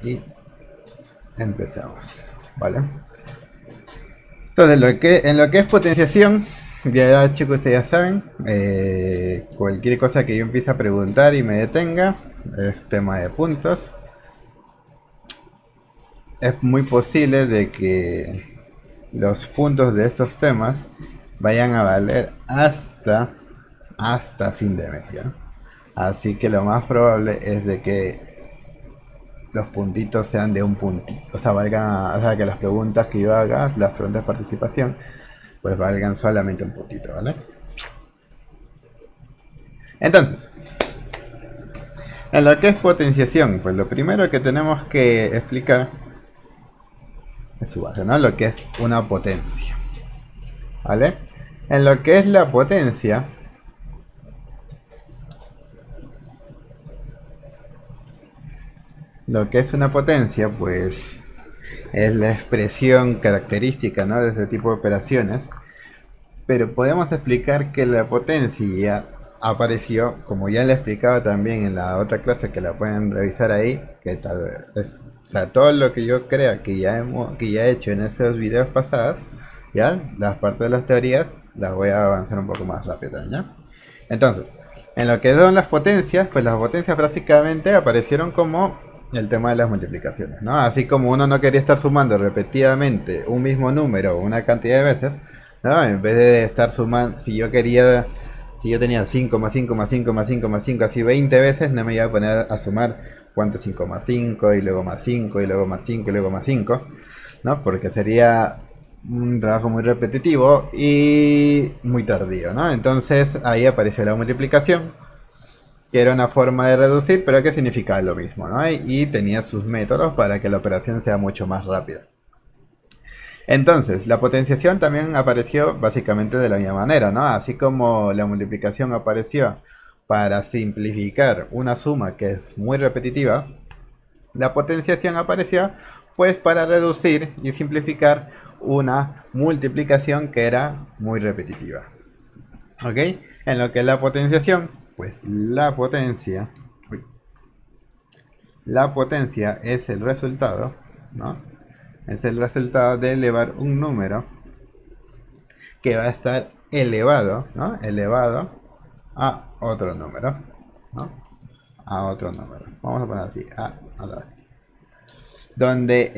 y empezamos, ¿vale? Entonces, en lo que es potenciación, ya chicos, ustedes ya saben, cualquier cosa que yo empiece a preguntar y me detenga, es tema de puntos. Es muy posible de que los puntos de estos temas vayan a valer hasta fin de mes, ¿ya? Así que lo más probable es de que los puntitos sean de un puntito, o sea, valgan, o sea, que las preguntas que yo haga, las preguntas de participación, pues valgan solamente un puntito, ¿vale? Entonces, en lo que es potenciación, pues lo primero que tenemos que explicar es su base, ¿no? Lo que es una potencia, ¿vale? En lo que es la potencia, lo que es una potencia, pues es la expresión característica, ¿no?, de ese tipo de operaciones. Pero podemos explicar que la potencia apareció, como ya le explicaba también en la otra clase, que la pueden revisar ahí, que tal vez, o sea, todo lo que yo crea que ya he hecho en esos videos pasados, ya, las partes de las teorías, las voy a avanzar un poco más rápido, ¿ya? Entonces, en lo que son las potencias, pues las potencias básicamente aparecieron como el tema de las multiplicaciones, ¿no? Así como uno no quería estar sumando repetidamente un mismo número una cantidad de veces, ¿no? En vez de estar sumando, si yo tenía 5 más 5 más 5 más 5 más 5 así 20 veces, no me iba a poner a sumar cuánto es 5 más 5 y luego más 5 y luego más 5 y luego más 5, ¿no? Porque sería un trabajo muy repetitivo y muy tardío, ¿no? Entonces ahí apareció la multiplicación, que era una forma de reducir, pero que significaba lo mismo, ¿no? Y tenía sus métodos para que la operación sea mucho más rápida. Entonces, la potenciación también apareció básicamente de la misma manera, ¿no? Así como la multiplicación apareció para simplificar una suma que es muy repetitiva, la potenciación apareció pues para reducir y simplificar una multiplicación que era muy repetitiva. ¿Ok? En lo que es la potenciación, pues la potencia es el resultado, ¿no? Es el resultado de elevar un número que va a estar elevado, ¿no? Elevado a otro número, ¿no? A otro número. Vamos a poner así, a la vez. Donde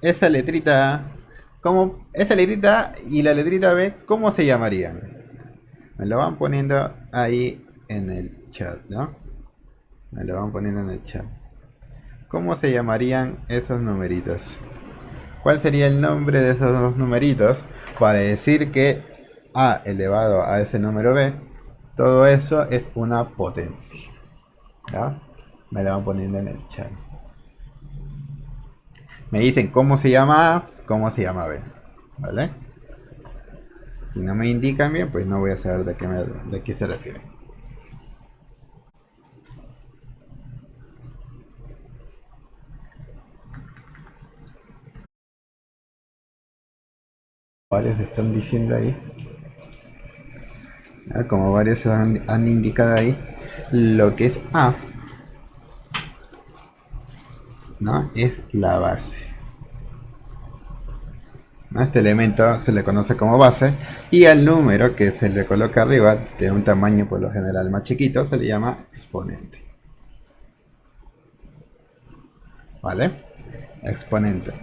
esa letrita A, esa letrita A y la letrita B, ¿cómo se llamarían? Me lo van poniendo ahí en el chat, ¿no? Me lo van poniendo en el chat. ¿Cómo se llamarían esos numeritos? ¿Cuál sería el nombre de esos dos numeritos para decir que A elevado a ese número B, todo eso es una potencia? ¿Ya? Me lo van poniendo en el chat. Me dicen cómo se llama A, cómo se llama B. ¿Vale? Si no me indican bien, pues no voy a saber de qué se refiere. Varios están diciendo ahí. Como varios han indicado ahí. Lo que es A, ¿no?, es la base. A este elemento se le conoce como base y al número que se le coloca arriba, de un tamaño por lo general más chiquito, se le llama exponente. ¿Vale? Exponente.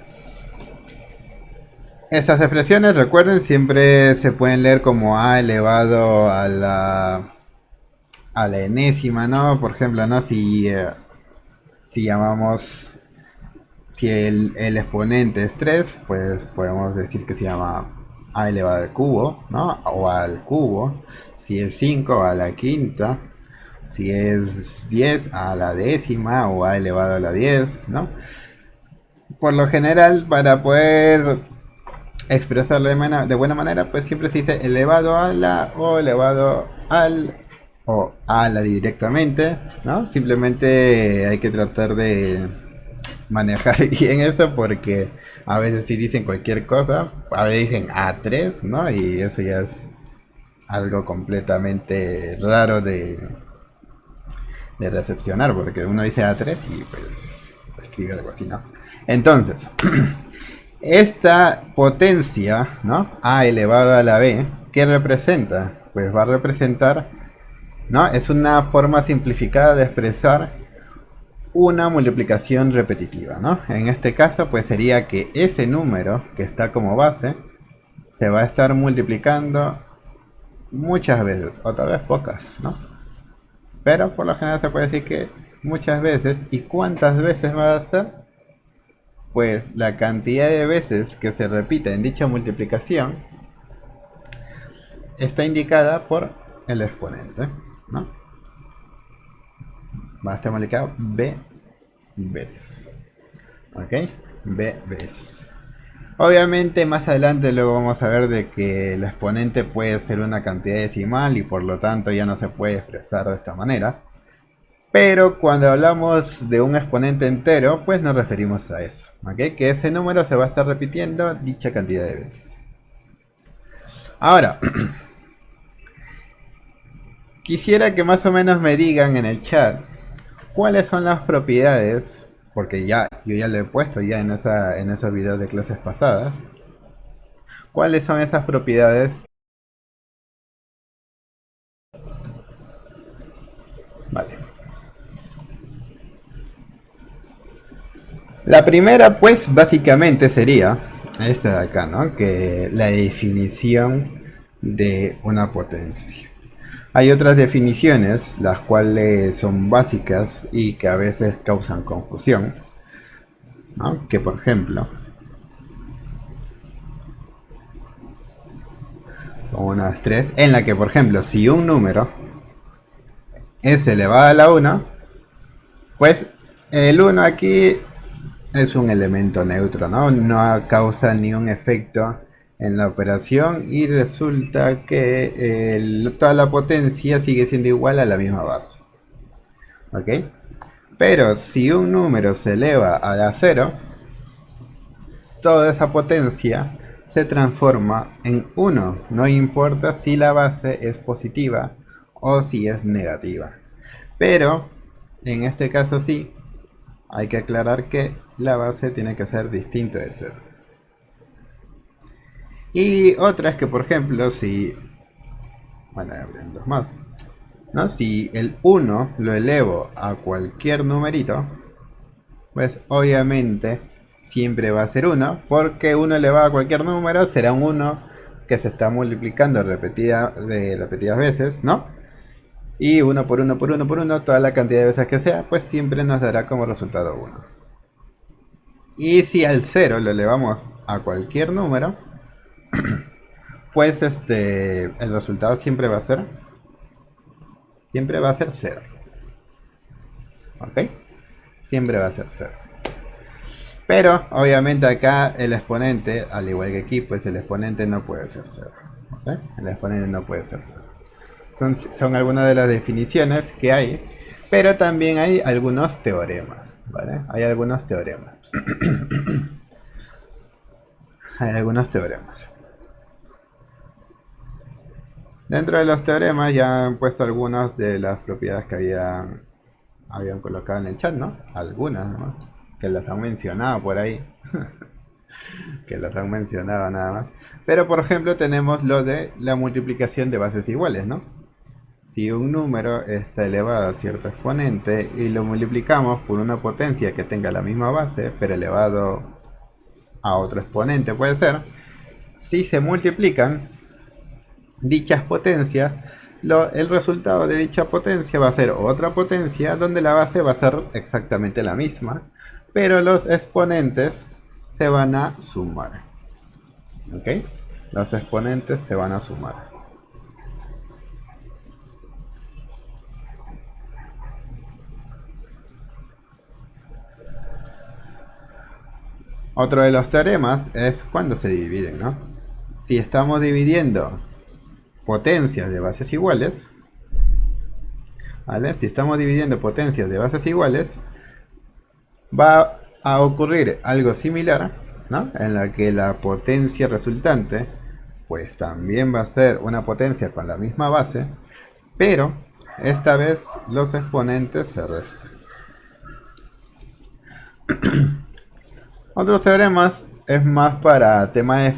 Estas expresiones, recuerden, siempre se pueden leer como a elevado a la enésima, ¿no? Por ejemplo, ¿no? Si llamamos, si el exponente es 3, pues podemos decir que se llama a elevado al cubo, ¿no? O al cubo. Si es 5, a la quinta. Si es 10, a la décima o a elevado a la 10, ¿no? Por lo general, para poder expresarlo de buena manera, pues siempre se dice elevado a la o elevado al o a la directamente, ¿no? Simplemente hay que tratar de manejar bien eso porque a veces si dicen cualquier cosa, a veces dicen A3, ¿no? Y eso ya es algo completamente raro de recepcionar porque uno dice A3 y pues escribe algo así, ¿no? Entonces, esta potencia, ¿no? A elevado a la B, ¿qué representa? Pues va a representar, ¿no? Es una forma simplificada de expresar una multiplicación repetitiva, ¿no? En este caso, pues sería que ese número que está como base se va a estar multiplicando muchas veces, o tal vez pocas, ¿no? Pero por lo general se puede decir que muchas veces. ¿Y cuántas veces va a ser? Pues la cantidad de veces que se repite en dicha multiplicación está indicada por el exponente, ¿no? Va a estar multiplicado b veces. ¿Ok? B veces. Obviamente más adelante luego vamos a ver de que el exponente puede ser una cantidad decimal y por lo tanto ya no se puede expresar de esta manera. Pero cuando hablamos de un exponente entero, pues nos referimos a eso, ¿ok? Que ese número se va a estar repitiendo dicha cantidad de veces. Ahora, quisiera que más o menos me digan en el chat cuáles son las propiedades, porque ya yo ya lo he puesto ya en esos videos de clases pasadas. ¿Cuáles son esas propiedades? Vale. La primera, pues, básicamente sería esta de acá, ¿no? Que la definición de una potencia. Hay otras definiciones, las cuales son básicas y que a veces causan confusión, ¿no? Que por ejemplo, unas tres, en la que por ejemplo, si un número es elevado a la 1, pues el 1 aquí es un elemento neutro, ¿no? No causa ni un efecto en la operación y resulta que toda la potencia sigue siendo igual a la misma base. ¿Ok? Pero si un número se eleva a la 0, toda esa potencia se transforma en 1. No importa si la base es positiva o si es negativa. Pero en este caso sí, hay que aclarar que la base tiene que ser distinto de 0. Y otra es que, por ejemplo, si... Bueno, habrían dos más. ¿No? Si el 1 lo elevo a cualquier numerito, pues obviamente siempre va a ser 1, porque 1 elevado a cualquier número será un 1 que se está multiplicando repetidas veces, ¿no? Y 1 por 1 por 1 por 1, toda la cantidad de veces que sea, pues siempre nos dará como resultado 1. Y si al 0 lo elevamos a cualquier número, pues el resultado siempre va a ser 0. ¿Ok? Siempre va a ser 0. Pero obviamente acá el exponente, al igual que aquí, pues el exponente no puede ser 0. ¿Ok? El exponente no puede ser 0. Son algunas de las definiciones que hay, pero también hay algunos teoremas, ¿vale? Hay algunos teoremas. Hay algunos teoremas. Dentro de los teoremas ya han puesto algunas de las propiedades que habían colocado en el chat, ¿no? Algunas, ¿no? Que las han mencionado por ahí. Que las han mencionado nada más. Pero por ejemplo tenemos lo de la multiplicación de bases iguales, ¿no? Si un número está elevado a cierto exponente y lo multiplicamos por una potencia que tenga la misma base, pero elevado a otro exponente puede ser, si se multiplican dichas potencias, el resultado de dicha potencia va a ser otra potencia donde la base va a ser exactamente la misma, pero los exponentes se van a sumar. ¿Ok? Los exponentes se van a sumar. Otro de los teoremas es cuando se dividen, ¿no? Si estamos dividiendo potencias de bases iguales, ¿vale? Si estamos dividiendo potencias de bases iguales, va a ocurrir algo similar, ¿no? En la que la potencia resultante, pues también va a ser una potencia con la misma base, pero esta vez los exponentes se restan. Otros teoremas es más para temas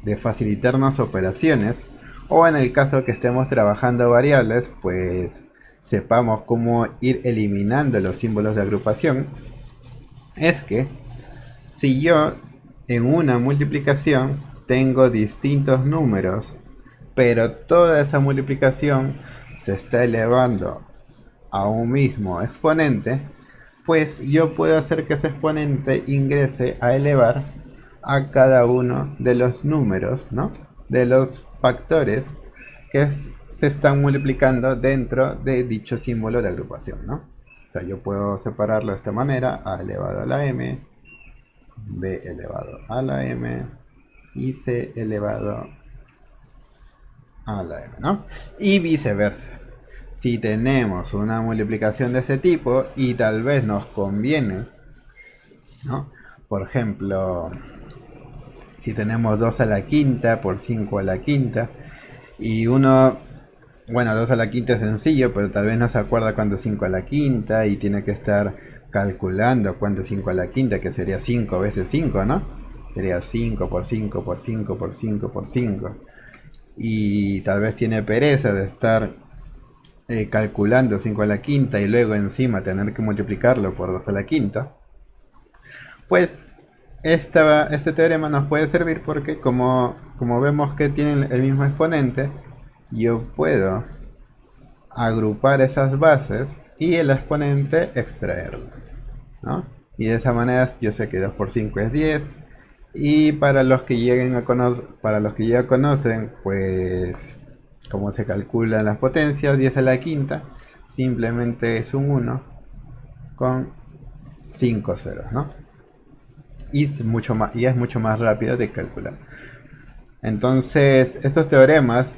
de facilitarnos operaciones, o en el caso que estemos trabajando variables, pues sepamos cómo ir eliminando los símbolos de agrupación. Es que si yo en una multiplicación tengo distintos números, pero toda esa multiplicación se está elevando a un mismo exponente, pues yo puedo hacer que ese exponente ingrese a elevar a cada uno de los números, ¿no? De los factores que se están multiplicando dentro de dicho símbolo de agrupación, ¿no? O sea, yo puedo separarlo de esta manera: a elevado a la m, b elevado a la m y c elevado a la m, ¿no? Y viceversa. Si tenemos una multiplicación de ese tipo y tal vez nos conviene, ¿no? Por ejemplo, si tenemos 2 a la quinta por 5 a la quinta y uno, bueno, 2 a la quinta es sencillo, pero tal vez no se acuerda cuánto es 5 a la quinta y tiene que estar calculando cuánto es 5 a la quinta, que sería 5 veces 5, ¿no? Sería 5 por 5 por 5 por 5 por 5. Y tal vez tiene pereza de estar calculando 5 a la quinta y luego encima tener que multiplicarlo por 2 a la quinta, pues este teorema nos puede servir porque como vemos que tienen el mismo exponente, yo puedo agrupar esas bases y el exponente extraerlo, ¿no? Y de esa manera yo sé que 2 por 5 es 10. Y para los que lleguen a para los que ya conocen, pues cómo se calculan las potencias, 10 a la quinta simplemente es un 1 con 5 ceros, ¿no? Y es mucho más rápido de calcular. Entonces, estos teoremas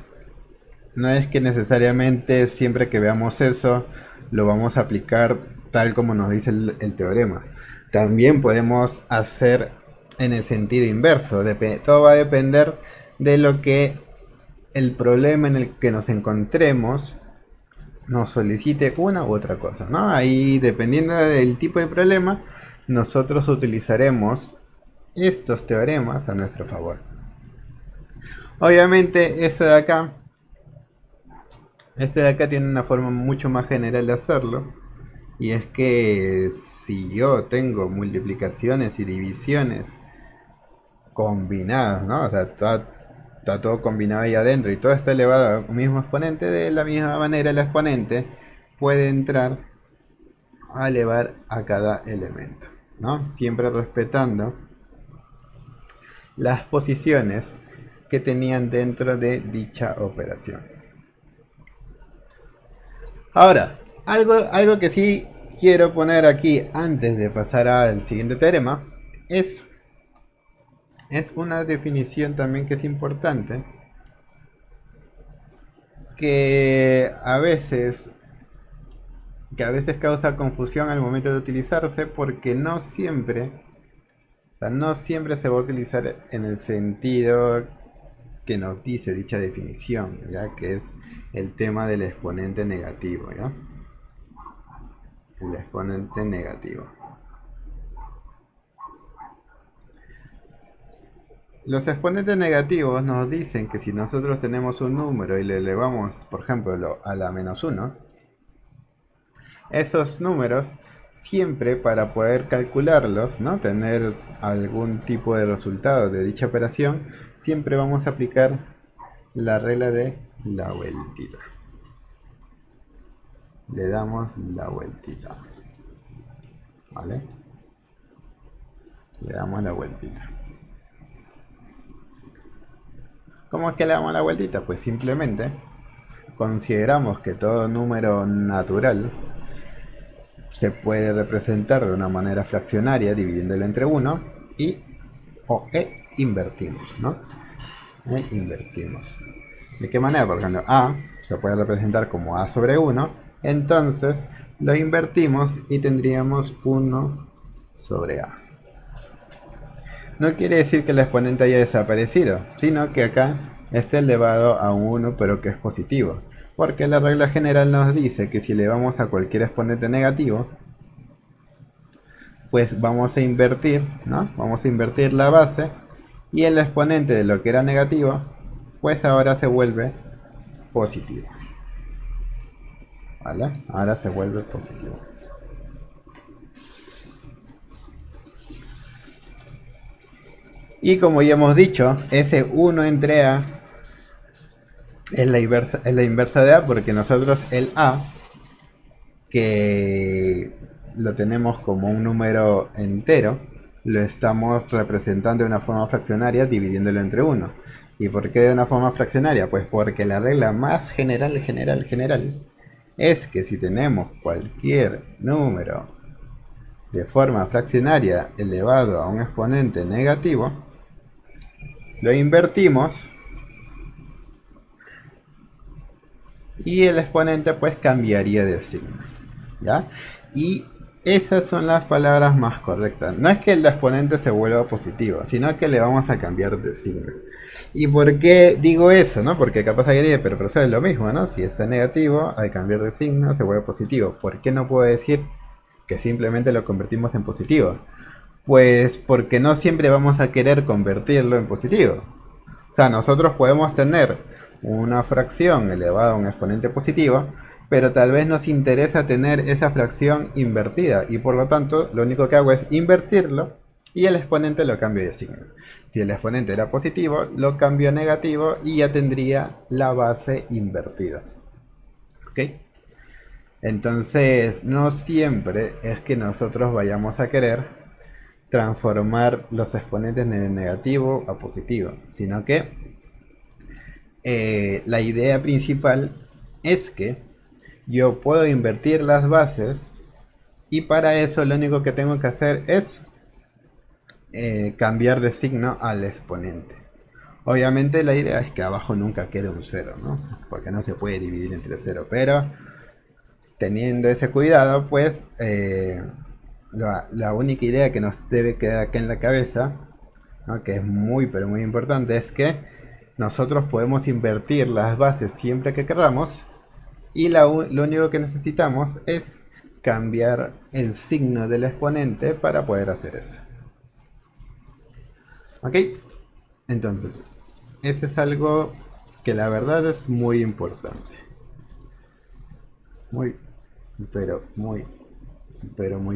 no es que necesariamente siempre que veamos eso lo vamos a aplicar tal como nos dice el teorema. También podemos hacer en el sentido inverso. Todo va a depender de lo que el problema en el que nos encontremos nos solicite una u otra cosa, ¿no? Ahí, dependiendo del tipo de problema, nosotros utilizaremos estos teoremas a nuestro favor. Obviamente, este de acá tiene una forma mucho más general de hacerlo. Y es que si yo tengo multiplicaciones y divisiones combinadas, ¿no? O sea, está todo combinado ahí adentro y todo está elevado al mismo exponente, de la misma manera el exponente puede entrar a elevar a cada elemento, ¿no? Siempre respetando las posiciones que tenían dentro de dicha operación. Ahora, algo que sí quiero poner aquí antes de pasar al siguiente teorema es una definición también que es importante, que a veces causa confusión al momento de utilizarse, porque no siempre, o sea, no siempre se va a utilizar en el sentido que nos dice dicha definición, ya que es el tema del exponente negativo, ¿ya? El exponente negativo. Los exponentes negativos nos dicen que si nosotros tenemos un número y le elevamos, por ejemplo, a la menos 1, esos números, siempre para poder calcularlos, ¿no? Tener algún tipo de resultado de dicha operación, siempre vamos a aplicar la regla de la vueltita. Le damos la vueltita, ¿vale? Le damos la vueltita. ¿Cómo es que le damos la vueltita? Pues simplemente consideramos que todo número natural se puede representar de una manera fraccionaria dividiéndolo entre 1 invertimos, ¿no? Invertimos. ¿De qué manera? Por ejemplo, a se puede representar como a sobre 1, entonces lo invertimos y tendríamos 1 sobre a. No quiere decir que el exponente haya desaparecido, sino que acá está elevado a un 1, pero que es positivo. Porque la regla general nos dice que si elevamos a cualquier exponente negativo, pues vamos a invertir, ¿no? Vamos a invertir la base y el exponente de lo que era negativo, pues ahora se vuelve positivo. ¿Vale? Ahora se vuelve positivo. Y como ya hemos dicho, ese 1 entre A es la inversa de A, porque nosotros el A, que lo tenemos como un número entero, lo estamos representando de una forma fraccionaria dividiéndolo entre 1. ¿Y por qué de una forma fraccionaria? Pues porque la regla más general es que si tenemos cualquier número de forma fraccionaria elevado a un exponente negativo, lo invertimos y el exponente pues cambiaría de signo, ¿ya? Y esas son las palabras más correctas. No es que el exponente se vuelva positivo, sino que le vamos a cambiar de signo. ¿Y por qué digo eso, no? Porque capaz alguien dice, pero profesor, es lo mismo, ¿no? Si está negativo, al cambiar de signo se vuelve positivo. ¿Por qué no puedo decir que simplemente lo convertimos en positivo? Pues porque no siempre vamos a querer convertirlo en positivo. O sea, nosotros podemos tener una fracción elevada a un exponente positivo, pero tal vez nos interesa tener esa fracción invertida y por lo tanto lo único que hago es invertirlo y el exponente lo cambio de signo. Si el exponente era positivo, lo cambio a negativo y ya tendría la base invertida. ¿Ok? Entonces, no siempre es que nosotros vayamos a querer transformar los exponentes de negativo a positivo, sino que la idea principal es que yo puedo invertir las bases y para eso lo único que tengo que hacer es cambiar de signo al exponente. Obviamente la idea es que abajo nunca quede un 0, ¿no? Porque no se puede dividir entre 0, pero teniendo ese cuidado, pues la única idea que nos debe quedar acá en la cabeza, ¿no? Que es muy pero muy importante, es que nosotros podemos invertir las bases siempre que queramos y lo único que necesitamos es cambiar el signo del exponente para poder hacer eso. ¿Ok? Entonces, este es algo que la verdad es muy importante. Muy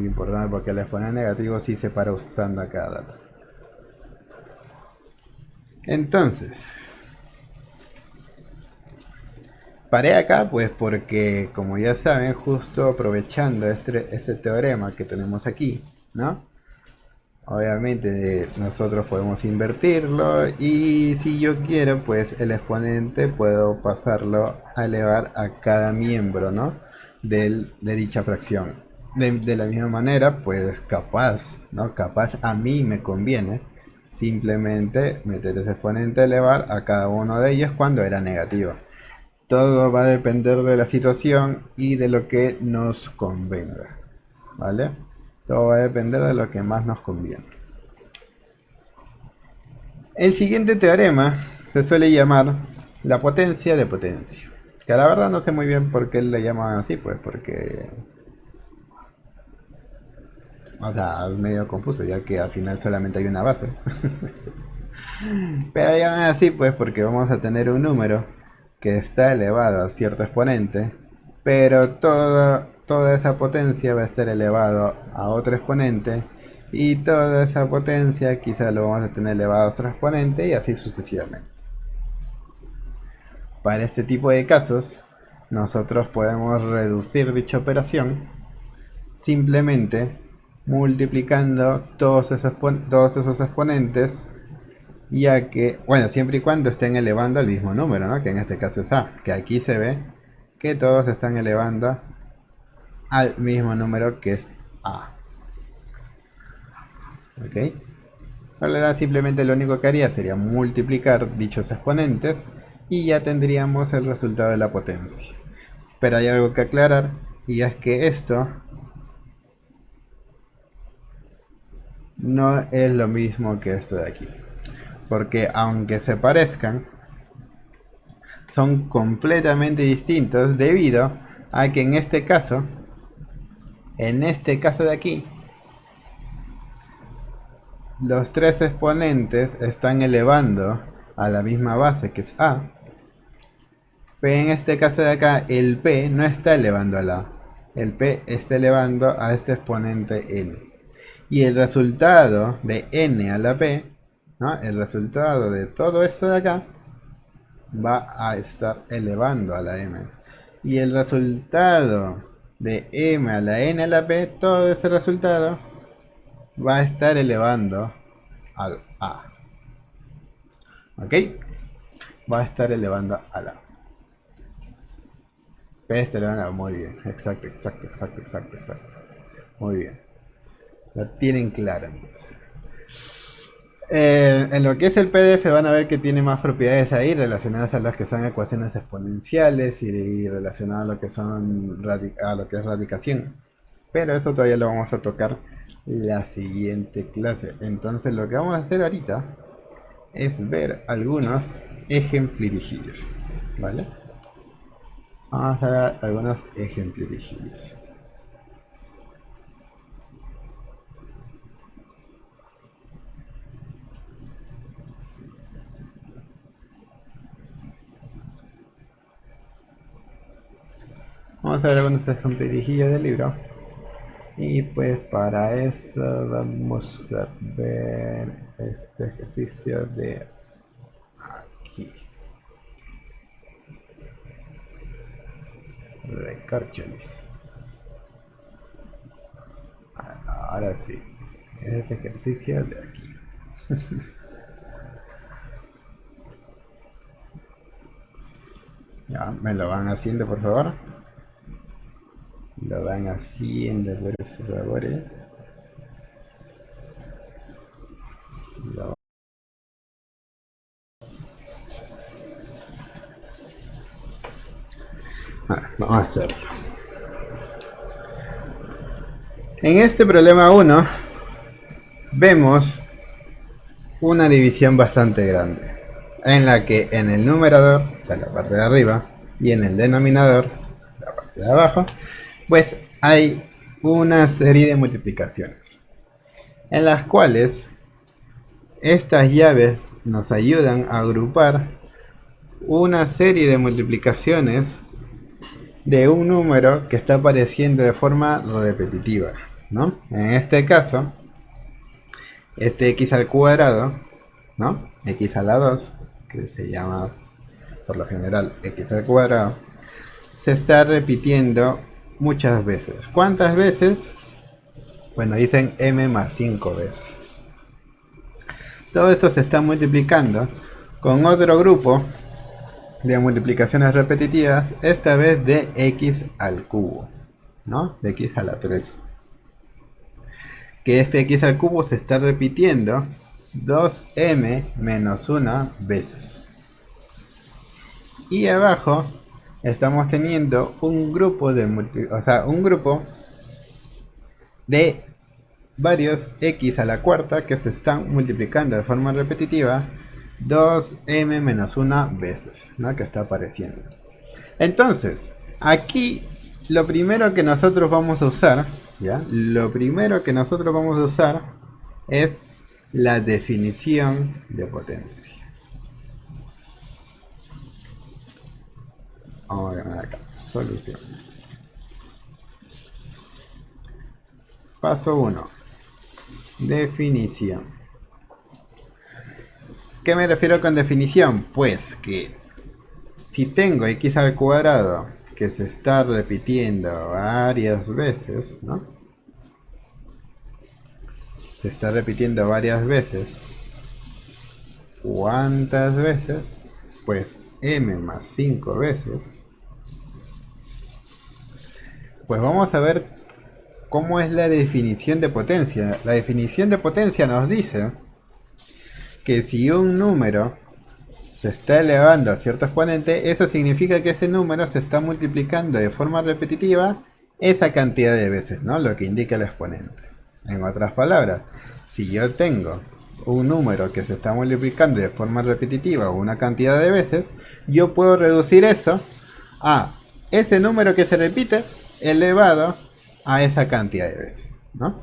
importante, porque el exponente negativo sí se para usando a cada dato. Entonces, paré acá pues porque, como ya saben, justo aprovechando este teorema que tenemos aquí, ¿no? Obviamente nosotros podemos invertirlo y si yo quiero, pues el exponente puedo pasarlo a elevar a cada miembro, ¿no? De dicha fracción. De la misma manera, pues capaz, ¿no? Capaz a mí me conviene simplemente meter ese exponente a elevar a cada uno de ellos cuando era negativo. Todo va a depender de la situación y de lo que nos convenga, ¿vale? Todo va a depender de lo que más nos conviene. El siguiente teorema se suele llamar la potencia de potencia. Que la verdad no sé muy bien por qué le llaman así, pues porque... O sea, es medio confuso, ya que al final solamente hay una base. Pero llaman así, pues porque vamos a tener un número que está elevado a cierto exponente, pero toda esa potencia va a estar elevado a otro exponente y toda esa potencia quizá lo vamos a tener elevado a otro exponente y así sucesivamente. Para este tipo de casos, nosotros podemos reducir dicha operación simplemente multiplicando todos esos exponentes, ya que, bueno, siempre y cuando estén elevando al mismo número, ¿no? Que en este caso es A, que aquí se ve que todos están elevando al mismo número que es A. ¿Ok? Ahora simplemente lo único que haría sería multiplicar dichos exponentes y ya tendríamos el resultado de la potencia. Pero hay algo que aclarar y es que esto no es lo mismo que esto de aquí. Porque aunque se parezcan, son completamente distintos debido a que en este caso de aquí, los tres exponentes están elevando a la misma base que es A, pero en este caso de acá el P no está elevando a la A, el P está elevando a este exponente N. Y el resultado de N a la P, ¿no? El resultado de todo esto de acá va a estar elevando a la M. Y el resultado de M a la N a la P, todo ese resultado va a estar elevando al A. ¿Ok? Va a estar elevando al A. P está elevando a la. Muy bien. Exacto. Muy bien. Lo tienen claro. En lo que es el PDF van a ver que tiene más propiedades ahí relacionadas a las que son ecuaciones exponenciales y relacionadas a lo que son a lo que es radicación. Pero eso todavía lo vamos a tocar la siguiente clase. Entonces lo que vamos a hacer ahorita es ver algunos ejemplirijillos, ¿vale? Vamos a ver algunos ejemplirijillos. Vamos a ver algunos ejemplirijillos del libro. Y pues para eso vamos a ver este ejercicio de aquí. Recorcholis. Ahora sí. Este ejercicio de aquí. Ya, me lo van haciendo por favor. Lo van haciendo por favor. Lo... vamos a hacerlo. En este problema 1 vemos una división bastante grande, en la que en el numerador, o sea la parte de arriba, y en el denominador, la parte de abajo, pues hay una serie de multiplicaciones, en las cuales estas llaves nos ayudan a agrupar una serie de multiplicaciones de un número que está apareciendo de forma repetitiva, ¿no? En este caso, este x al cuadrado, ¿no? X a la 2, que se llama por lo general x al cuadrado, se está repitiendo muchas veces. ¿Cuántas veces? Bueno, dicen m más 5 veces. Todo esto se está multiplicando con otro grupo de multiplicaciones repetitivas, esta vez de x al cubo, ¿no? De x a la 3. Que este x al cubo se está repitiendo 2m menos 1 veces. Y abajo estamos teniendo un grupo de varios x a la cuarta que se están multiplicando de forma repetitiva 2m menos 1 veces, ¿no? Que está apareciendo. Entonces, aquí lo primero que nosotros vamos a usar, ¿ya? Lo primero que nosotros vamos a usar es la definición de potencia. Vamos a ganar acá, solución. Paso 1. Definición. ¿Qué me refiero con definición? Pues que si tengo x al cuadrado que se está repitiendo varias veces, ¿no? Se está repitiendo varias veces. ¿Cuántas veces? Pues m más 5 veces. Pues vamos a ver cómo es la definición de potencia. La definición de potencia nos dice que si un número se está elevando a cierto exponente, eso significa que ese número se está multiplicando de forma repetitiva esa cantidad de veces, ¿no? Lo que indica el exponente. En otras palabras, si yo tengo un número que se está multiplicando de forma repetitiva una cantidad de veces, yo puedo reducir eso a ese número que se repite elevado a esa cantidad de veces, ¿no?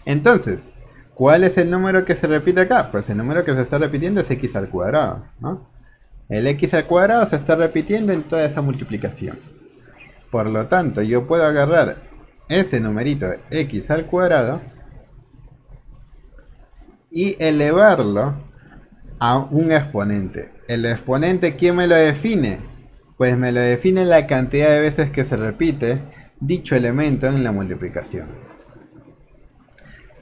Entonces, ¿Cuál es el número que se repite acá? Pues el número que se está repitiendo es x al cuadrado, ¿no? El x al cuadrado se está repitiendo en toda esa multiplicación. Por lo tanto, yo puedo agarrar ese numerito x al cuadrado y elevarlo a un exponente. ¿El exponente quién me lo define? Pues me lo define la cantidad de veces que se repite dicho elemento en la multiplicación.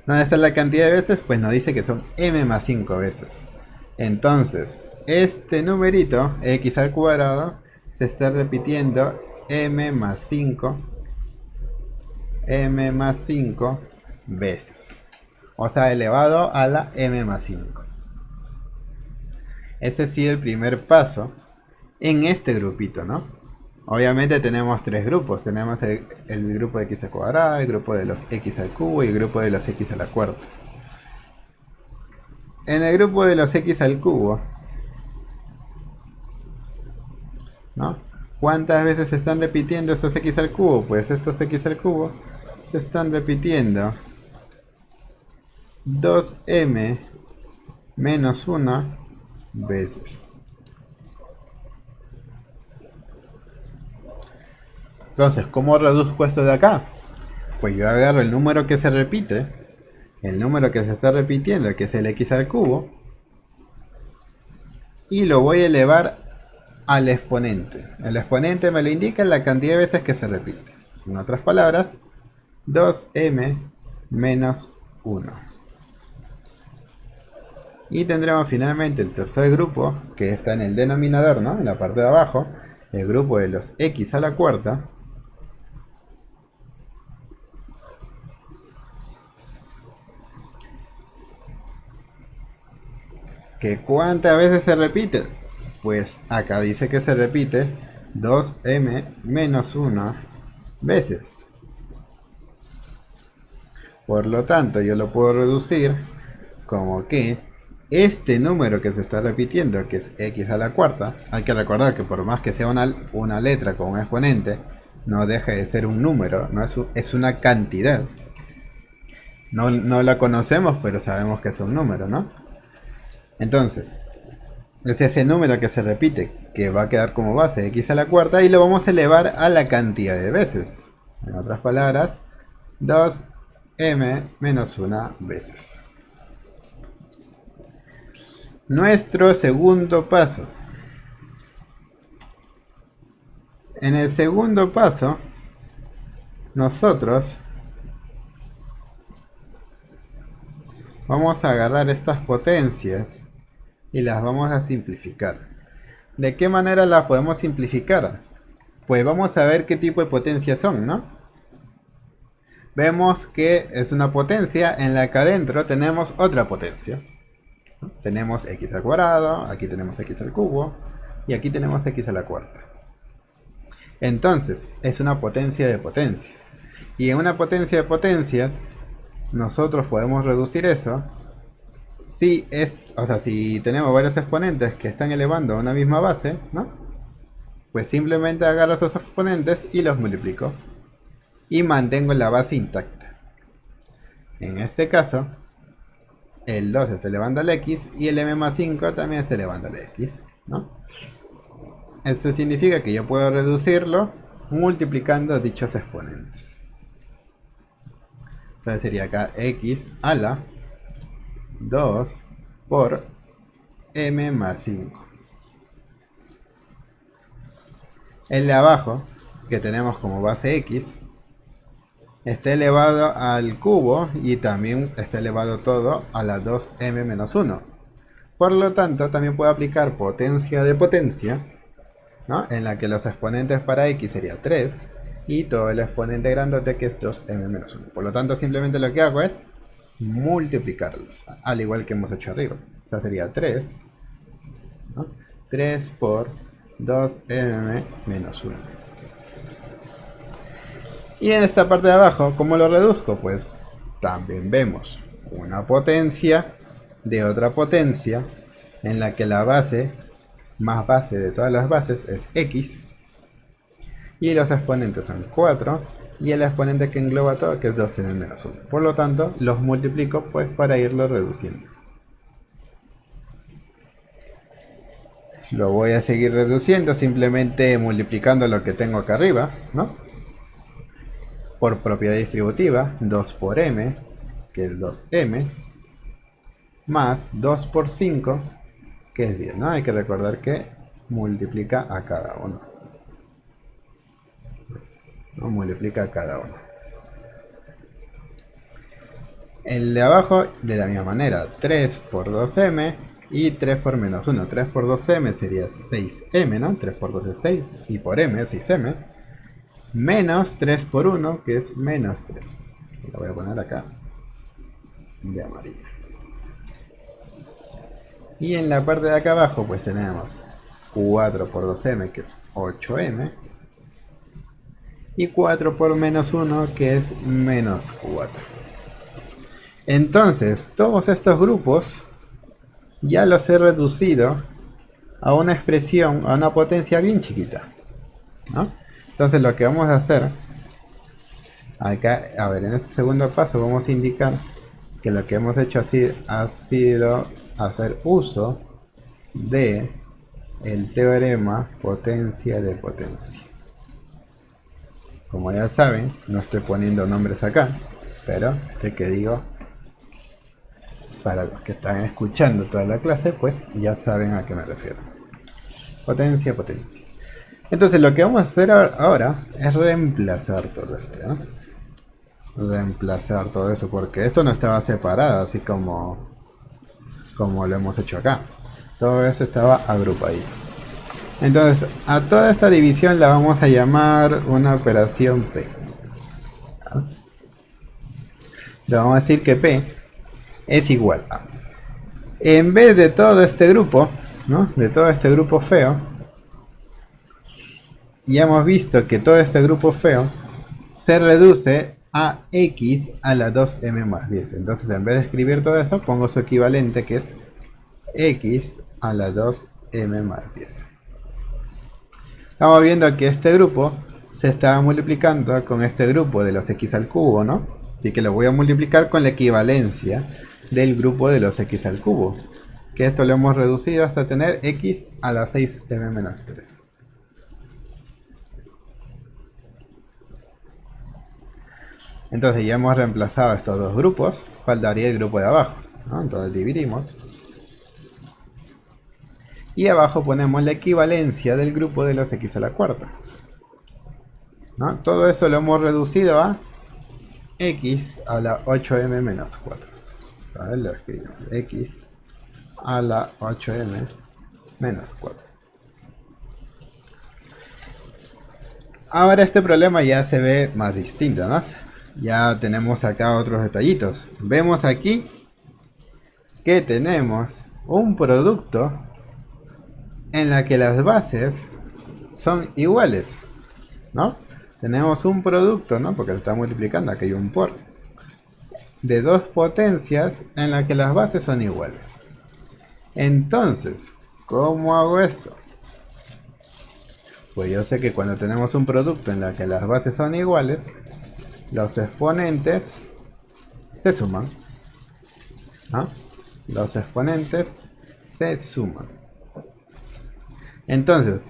¿Dónde está la cantidad de veces? Pues nos dice que son m más 5 veces. Entonces, este numerito, x al cuadrado, se está repitiendo m más 5 veces. O sea, elevado a la m más 5. Ese sí es el primer paso en este grupito, ¿no? Obviamente tenemos tres grupos. Tenemos el grupo de x al cuadrado, el grupo de los x al cubo y el grupo de los x a la cuarta. En el grupo de los x al cubo, ¿no? ¿Cuántas veces se están repitiendo estos x al cubo? Pues estos x al cubo se están repitiendo 2m menos 1 veces. Entonces, ¿cómo reduzco esto de acá? Pues yo agarro el número que se repite, el número que se está repitiendo, que es el x al cubo, y lo voy a elevar al exponente. El exponente me lo indica la cantidad de veces que se repite. En otras palabras, 2m menos 1. Y tendremos finalmente el tercer grupo, que está en el denominador, ¿no? En la parte de abajo, el grupo de los x a la cuarta, que ¿cuántas veces se repite? Pues acá dice que se repite 2m menos 1 veces. Por lo tanto, yo lo puedo reducir como que este número que se está repitiendo, que es x a la cuarta, hay que recordar que por más que sea una letra con un exponente, no deja de ser un número, no es una cantidad. No la conocemos, pero sabemos que es un número, ¿no? Entonces, es ese número que se repite, que va a quedar como base x a la cuarta, y lo vamos a elevar a la cantidad de veces. En otras palabras, 2m menos 1 veces. Nuestro segundo paso. En el segundo paso, nosotros vamos a agarrar estas potencias y las vamos a simplificar. ¿De qué manera las podemos simplificar? Pues vamos a ver qué tipo de potencias son, ¿no? Vemos que es una potencia en la que adentro tenemos otra potencia. Tenemos x al cuadrado, aquí tenemos x al cubo y aquí tenemos x a la cuarta. Entonces, es una potencia de potencia. Y en una potencia de potencias, nosotros podemos reducir eso si tenemos varios exponentes que están elevando a una misma base, ¿no? Pues simplemente agarro esos exponentes y los multiplico. Y mantengo la base intacta. En este caso, el 2 está elevando al x y el m más 5 también está elevando al x, ¿no? Eso significa que yo puedo reducirlo multiplicando dichos exponentes. Entonces sería acá x a la 2 por m más 5. El de abajo, que tenemos como base x, está elevado al cubo y también está elevado todo a la 2m menos 1. Por lo tanto, también puedo aplicar potencia de potencia, ¿no? En la que los exponentes para x sería 3 y todo el exponente grandote que es 2m menos 1. Por lo tanto, simplemente lo que hago es multiplicarlos, al igual que hemos hecho arriba. O sea, sería 3, ¿no? 3 por 2m menos 1. Y en esta parte de abajo, ¿cómo lo reduzco? Pues también vemos una potencia de otra potencia en la que la base más base de todas las bases es x y los exponentes son 4 y el exponente que engloba todo, que es 2m menos 1. Por lo tanto, los multiplico pues para irlo reduciendo. Lo voy a seguir reduciendo simplemente multiplicando lo que tengo acá arriba, ¿no? Por propiedad distributiva, 2 por m, que es 2m, más 2 por 5, que es 10, ¿no? Hay que recordar que multiplica a cada uno. ¿No? Multiplica a cada uno. El de abajo, de la misma manera, 3 por 2m y 3 por menos 1. 3 por 2m sería 6m, ¿no? 3 por 2 es 6 y por m es 6m. Menos 3 por 1, que es menos 3. Lo voy a poner acá de amarillo. Y en la parte de acá abajo pues tenemos 4 por 2m, que es 8m. Y 4 por menos 1, que es menos 4. Entonces, todos estos grupos ya los he reducido a una expresión, a una potencia bien chiquita, ¿no? Entonces lo que vamos a hacer, acá, a ver, en este segundo paso vamos a indicar que lo que hemos hecho así ha sido hacer uso de el teorema potencia de potencia. Como ya saben, no estoy poniendo nombres acá, pero este que digo, para los que están escuchando toda la clase, pues ya saben a qué me refiero. Potencia, potencia. Entonces lo que vamos a hacer ahora es reemplazar todo esto, ¿no? Reemplazar todo eso, porque esto no estaba separado, así como lo hemos hecho acá. Todo eso estaba agrupadito. Entonces, a toda esta división la vamos a llamar una operación P. ¿No? Le vamos a decir que P es igual a, en vez de todo este grupo, ¿no? De todo este grupo feo, ya hemos visto que todo este grupo feo se reduce a x a la 2m más 10. Entonces, en vez de escribir todo eso, pongo su equivalente, que es x a la 2m más 10. Estamos viendo que este grupo se está multiplicando con este grupo de los x al cubo, ¿no? Así que lo voy a multiplicar con la equivalencia del grupo de los x al cubo, que esto lo hemos reducido hasta tener x a la 6m menos 3. Entonces ya hemos reemplazado estos dos grupos, faltaría el grupo de abajo, ¿no? Entonces dividimos. Y abajo ponemos la equivalencia del grupo de los x a la cuarta, ¿no? Todo eso lo hemos reducido a x a la 8m menos 4. A ver, lo escribo. X a la 8m menos 4. Ahora este problema ya se ve más distinto, ¿no? Ya tenemos acá otros detallitos. Vemos aquí que tenemos un producto en la que las bases son iguales, ¿no? Tenemos un producto, ¿no? Porque se está multiplicando, aquí hay un por, de dos potencias en la que las bases son iguales. Entonces, ¿cómo hago esto? Pues yo sé que cuando tenemos un producto en la que las bases son iguales, los exponentes se suman, ¿no? Los exponentes se suman. Entonces,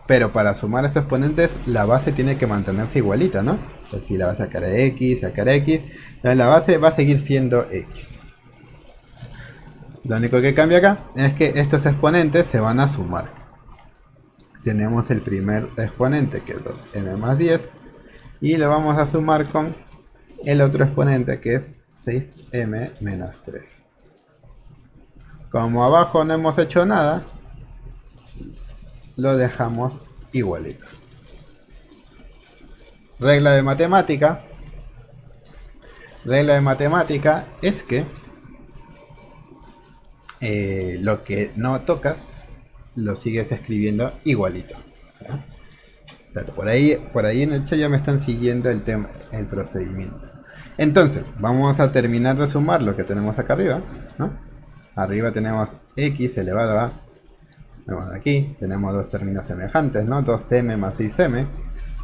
pero para sumar esos exponentes, la base tiene que mantenerse igualita, ¿no? Pues si la vas a sacar x, entonces la base va a seguir siendo x. Lo único que cambia acá es que estos exponentes se van a sumar. Tenemos el primer exponente, que es 2m más 10, y lo vamos a sumar con el otro exponente, que es 6m menos 3. Como abajo no hemos hecho nada, lo dejamos igualito. Regla de matemática. Regla de matemática es que lo que no tocas lo sigues escribiendo igualito, ¿no? Por ahí en el chat ya me están siguiendo el tema, el procedimiento. Entonces, vamos a terminar de sumar lo que tenemos acá arriba, ¿no? Arriba tenemos x elevado a, bueno, aquí tenemos dos términos semejantes, ¿no? 2m más 6m.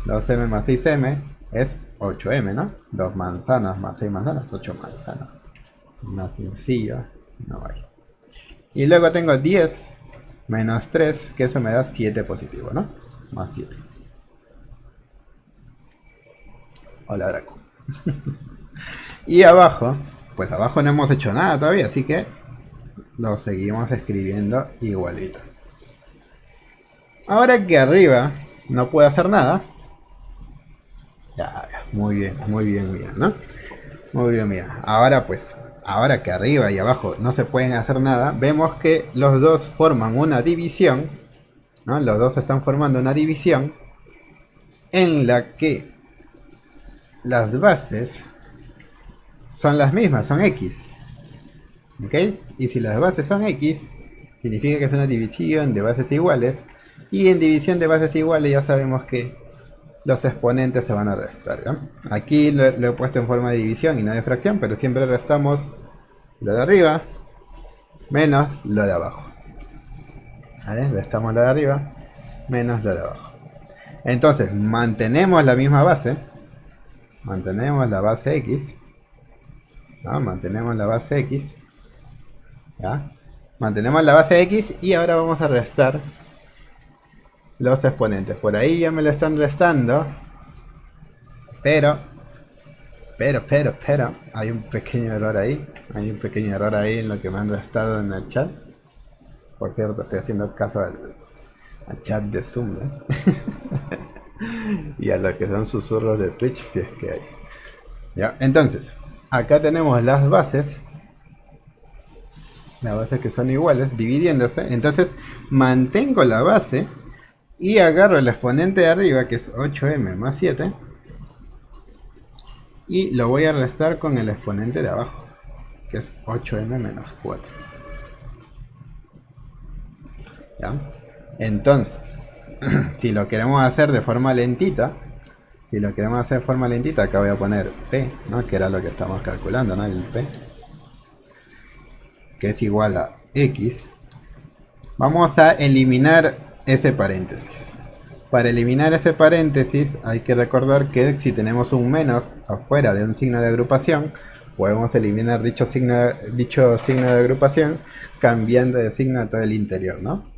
2m más 6m es 8m, ¿no? 2 manzanas más 6 manzanas, 8 manzanas. Más sencillo, no hay. Y luego tengo 10 menos 3, que eso me da 7 positivo, ¿no? Más 7. Hola, Draco. Y abajo, pues abajo no hemos hecho nada todavía, así que lo seguimos escribiendo igualito. Ahora que arriba no puedo hacer nada. Ya, muy bien, ¿no? Muy bien, mira. Ahora pues, ahora que arriba y abajo no se pueden hacer nada, vemos que los dos forman una división, ¿no? Los dos están formando una división en la que las bases son las mismas, son X. ¿Ok? Y si las bases son X, significa que es una división de bases iguales. Y en división de bases iguales ya sabemos que los exponentes se van a restar, ¿ya? Aquí lo he puesto en forma de división y no de fracción, pero siempre restamos lo de arriba menos lo de abajo. ¿Vale? Restamos lo de arriba menos lo de abajo. Entonces, mantenemos la misma base. Mantenemos la base X. ¿No? Mantenemos la base X. ¿Ya? Mantenemos la base X y ahora vamos a restar los exponentes. Por ahí ya me lo están restando. Pero, hay un pequeño error ahí. Hay un pequeño error ahí en lo que me han restado en el chat. Por cierto, estoy haciendo caso al chat de Zoom, ¿eh? Y a los que son susurros de Twitch, si es que hay. ¿Ya? Entonces, acá tenemos las bases. Las bases que son iguales, dividiéndose. Entonces, mantengo la base y agarro el exponente de arriba, que es 8m más 7. Y lo voy a restar con el exponente de abajo, que es 8m menos 4. ¿Ya? Entonces, si lo queremos hacer de forma lentita, acá voy a poner P, ¿no? Que era lo que estamos calculando, ¿no? El P, que es igual a X. Vamos a eliminar ese paréntesis. Para eliminar ese paréntesis hay que recordar que si tenemos un menos afuera de un signo de agrupación, podemos eliminar dicho signo de agrupación cambiando de signo a todo el interior, ¿no?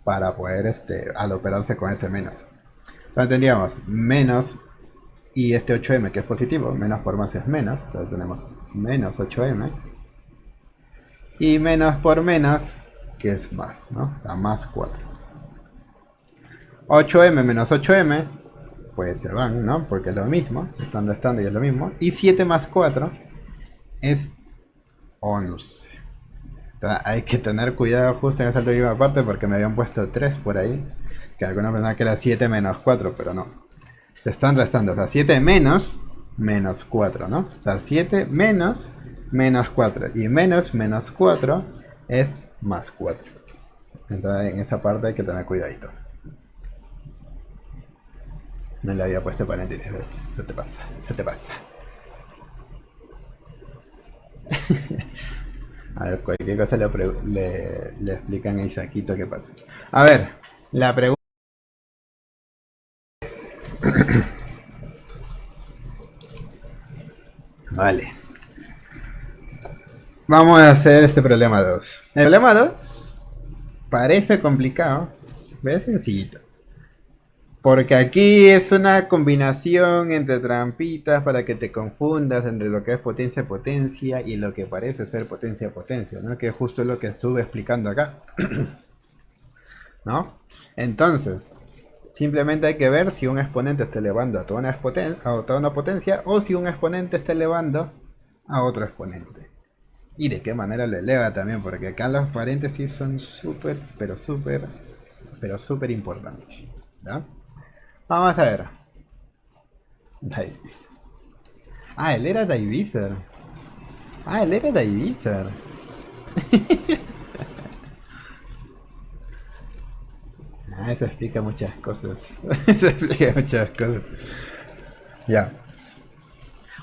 Para poder, al operarse con ese menos. Entonces tendríamos menos y este 8m que es positivo, menos por más es menos, entonces tenemos menos 8m. Y menos por menos, que es más, ¿no? O sea, más 4. 8m menos 8m, pues se van, ¿no? Porque es lo mismo, se están restando y es lo mismo. Y 7 más 4 es 11. Entonces, hay que tener cuidado justo en esa última parte porque me habían puesto 3 por ahí. Que algunos pensaban que era 7 menos 4, pero no. Se están restando, o sea, 7 menos 4, ¿no? O sea, 7 menos 4. Y menos 4 es más 4. Entonces en esa parte hay que tener cuidadito. No le había puesto paréntesis, se te pasa. A ver, cualquier cosa le explican a Isaquito qué pasa. A ver, la pregunta... Vale. Vamos a hacer este problema 2. El problema 2 parece complicado, pero es sencillito. Porque aquí es una combinación entre trampitas para que te confundas entre lo que es potencia y lo que parece ser potencia, ¿no? Que es justo lo que estuve explicando acá. ¿No? Entonces, simplemente hay que ver si un exponente está elevando a toda una potencia o si un exponente está elevando a otro exponente. Y de qué manera lo eleva también, porque acá los paréntesis son súper importantes. ¿Ya? Vamos a ver. Davis. Ah, él era Daviser. Eso explica muchas cosas. Ya.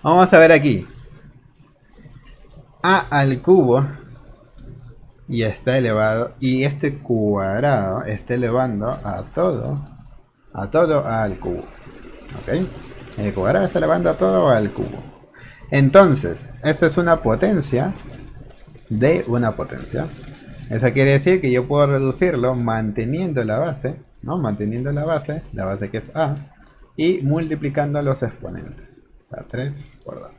Vamos a ver aquí. A al cubo. Y está elevado. Y este cuadrado está elevando a todo A al cubo. ¿Ok? El cuadrado está elevando a todo al cubo. Entonces, eso es una potencia de una potencia. Eso quiere decir que yo puedo reducirlo manteniendo la base, ¿no? Manteniendo la base que es A, y multiplicando los exponentes. O sea, 3 por 2.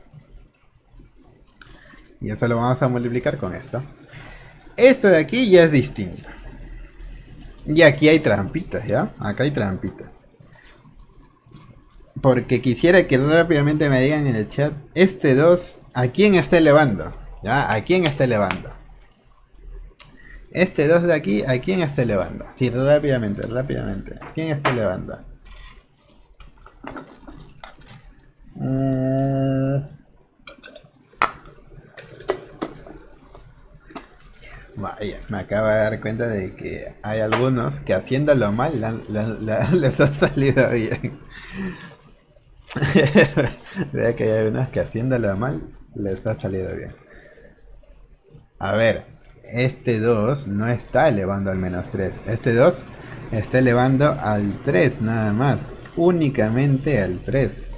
Y eso lo vamos a multiplicar con esto. Esto de aquí ya es distinto. Y aquí hay trampitas, ¿ya? Acá hay trampitas. Porque quisiera que rápidamente me digan en el chat, este 2, ¿a quién está elevando? ¿Ya? ¿A quién está elevando? Este 2 de aquí, ¿a quién está elevando? Sí, rápidamente. ¿A quién está elevando? Vaya, me acabo de dar cuenta de que hay algunos que haciéndolo mal les ha salido bien. Vea que hay algunos que haciéndolo mal les ha salido bien. A ver, este 2 no está elevando al menos 3. Este 2 está elevando al 3 nada más. Únicamente al 3.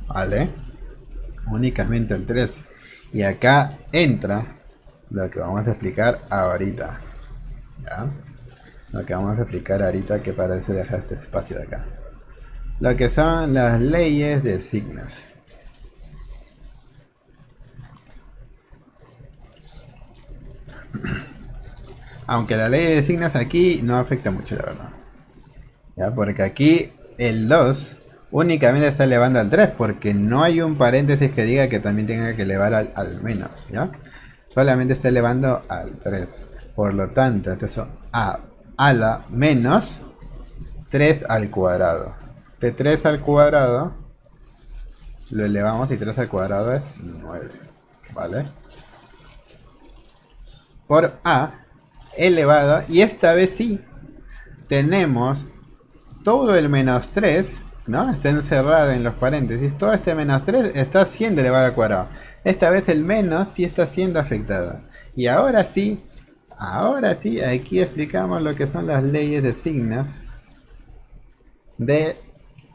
¿Vale? Únicamente al 3. Y acá entra lo que vamos a explicar ahorita. ¿Ya? Lo que vamos a explicar ahorita, que parece dejar este espacio de acá. Lo que son las leyes de signos. Aunque la ley de signos aquí no afecta mucho, la verdad. ¿Ya? Porque aquí el 2 únicamente está elevando al 3, porque no hay un paréntesis que diga que también tenga que elevar al menos, ¿ya? Solamente está elevando al 3. Por lo tanto, esto es a la menos 3 al cuadrado. De 3 al cuadrado lo elevamos y 3 al cuadrado es 9. ¿Vale? Por a elevado, y esta vez sí tenemos todo el menos 3, ¿no? Está encerrado en los paréntesis. Todo este menos 3 está siendo elevado al cuadrado. Esta vez el menos sí está siendo afectado. Y ahora sí, aquí explicamos lo que son las leyes de signos de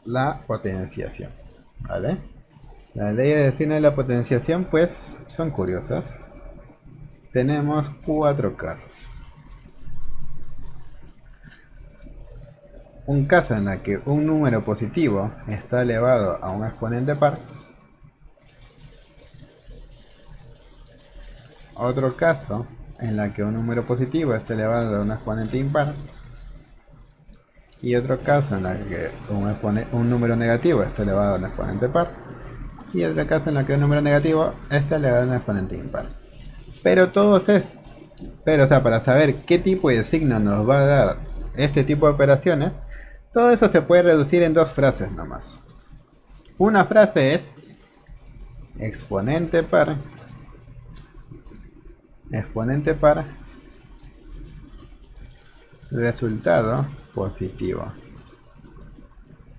la potenciación. ¿Vale? Las leyes de signos de la potenciación pues son curiosas. Tenemos 4 casos. Un caso en el que un número positivo está elevado a un exponente par. Otro caso en el que un número positivo está elevado a un exponente impar. Y otro caso en el que un número negativo está elevado a un exponente par. Y otro caso en el que un número negativo está elevado a un exponente impar. Pero todos estos, o sea, para saber qué tipo de signo nos va a dar este tipo de operaciones, todo eso se puede reducir en 2 frases nomás. Una frase es exponente par, resultado positivo.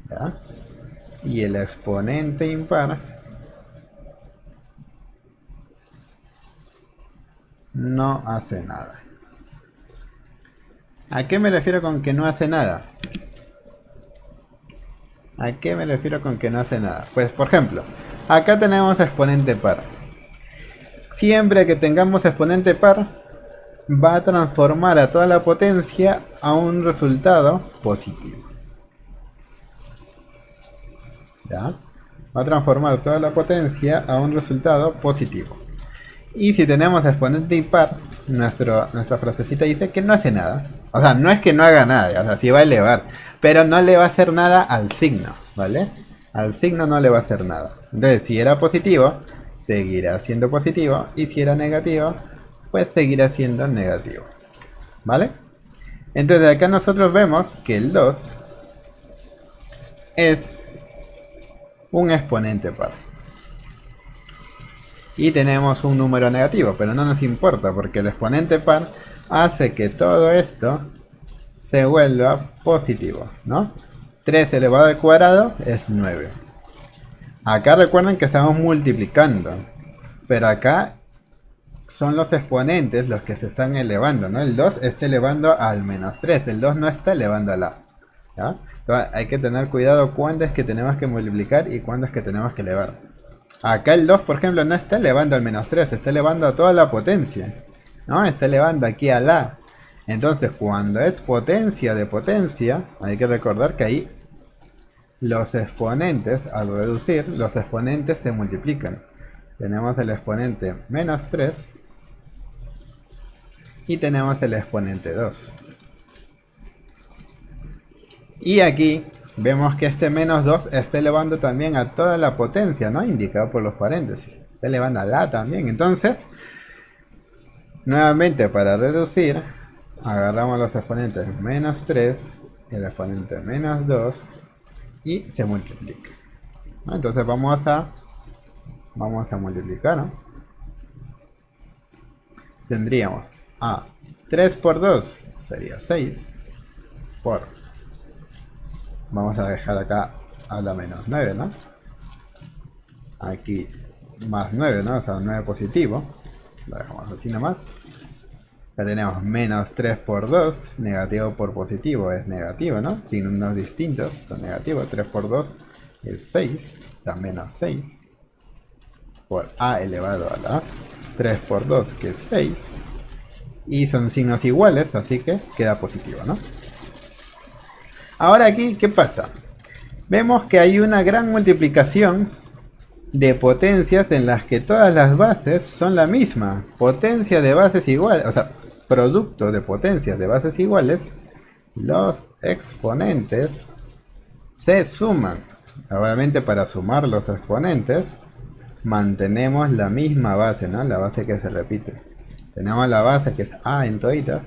¿Ya? Y el exponente impar no hace nada. ¿A qué me refiero con que no hace nada? ¿A qué me refiero con que no hace nada? Pues por ejemplo, acá tenemos exponente par. Siempre que tengamos exponente par, va a transformar a toda la potencia a un resultado positivo. ¿Ya? Va a transformar toda la potencia a un resultado positivo. Y si tenemos exponente impar, nuestra frasecita dice que no hace nada. O sea, no es que no haga nada, o sea, sí va a elevar, pero no le va a hacer nada al signo, ¿vale? Al signo no le va a hacer nada. Entonces, si era positivo, seguirá siendo positivo, y si era negativo, pues seguirá siendo negativo, ¿vale? Entonces acá nosotros vemos que el 2 es un exponente par. Y tenemos un número negativo, pero no nos importa porque el exponente par hace que todo esto se vuelva positivo, ¿no? 3 elevado al cuadrado es 9. Acá recuerden que estamos multiplicando, pero acá son los exponentes los que se están elevando, ¿no? El 2 está elevando al menos 3, el 2 no está elevando al A. ¿ya? Entonces, hay que tener cuidado cuándo es que tenemos que multiplicar y cuándo es que tenemos que elevar. Acá el 2, por ejemplo, no está elevando al -3, está elevando a toda la potencia, ¿no? Está elevando aquí a la. Entonces, cuando es potencia de potencia, hay que recordar que ahí los exponentes, al reducir, los exponentes se multiplican. Tenemos el exponente -3 y tenemos el exponente 2. Y aquí vemos que este -2 está elevando también a toda la potencia, ¿no? Indicado por los paréntesis. Está elevando a la también. Entonces, nuevamente para reducir, agarramos los exponentes -3, el exponente -2 y se multiplica, ¿no? Entonces vamos a multiplicar, ¿no? Tendríamos a 3 por 2 sería 6 por, vamos a dejar acá a la -9, ¿no? Aquí más 9, ¿no? O sea, 9 positivo. Lo dejamos así nomás. Ya tenemos -3 por 2, negativo por positivo es negativo, ¿no? Signos distintos, son negativos. 3 por 2 es 6, o sea, -6 por a elevado a la 3 por 2, que es 6. Y son signos iguales, así que queda positivo, ¿no? Ahora aquí, ¿qué pasa? Vemos que hay una gran multiplicación de potencias en las que todas las bases son la misma. Potencia de bases iguales, o sea, producto de potencias de bases iguales. Los exponentes se suman. Obviamente para sumar los exponentes mantenemos la misma base, ¿no? La base que se repite. Tenemos la base que es a en toditas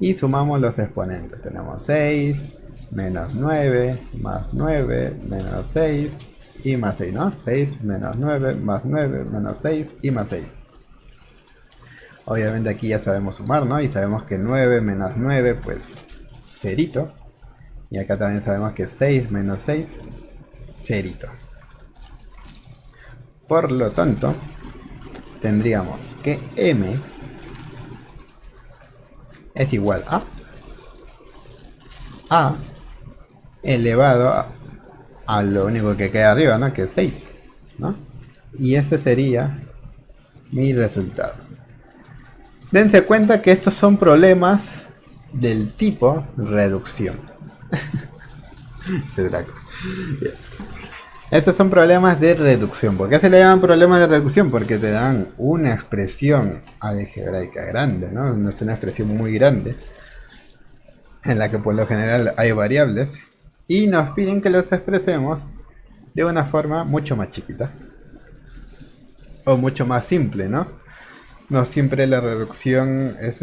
y sumamos los exponentes. Tenemos 6, menos 9, más 9, menos 6 y más 6, ¿no? 6 menos 9, más 9, menos 6 y más 6. Obviamente aquí ya sabemos sumar, ¿no? Y sabemos que 9 menos 9, pues, cerito. Y acá también sabemos que 6 menos 6, cerito. Por lo tanto, tendríamos que m es igual a elevado a lo único que queda arriba, ¿no? Que es 6, ¿no? Y ese sería mi resultado. Dense cuenta que estos son problemas del tipo reducción. Estos son problemas de reducción. ¿Por qué se le llaman problemas de reducción? Porque te dan una expresión algebraica grande, ¿no? Es una expresión muy grande en la que por lo general hay variables y nos piden que los expresemos de una forma mucho más chiquita o mucho más simple, ¿no? No siempre la reducción es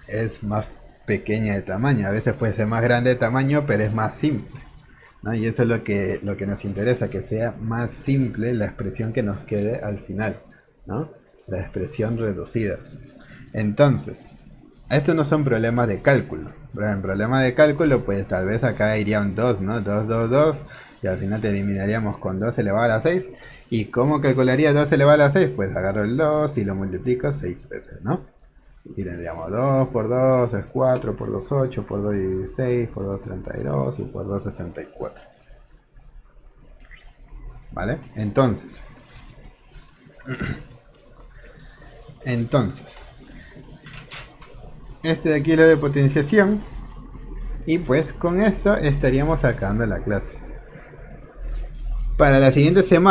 es más pequeña de tamaño. A veces puede ser más grande de tamaño, pero es más simple, ¿no? Y eso es lo que nos interesa, que sea más simple la expresión que nos quede al final, ¿no? La expresión reducida. Entonces, estos no son problemas de cálculo. Pero en problemas de cálculo, pues tal vez acá iría un 2, ¿no? 2, 2, 2. Y al final terminaríamos con 2 elevado a la 6. ¿Y cómo calcularía 2 elevado a la 6? Pues agarro el 2 y lo multiplico 6 veces, ¿no? Y tendríamos 2 por 2 es 4, por 2 8, por 2 16, por 2 32 y por 2 64. ¿Vale? Entonces, este de aquí es lo de potenciación. Y pues con eso estaríamos acabando la clase. Para la siguiente semana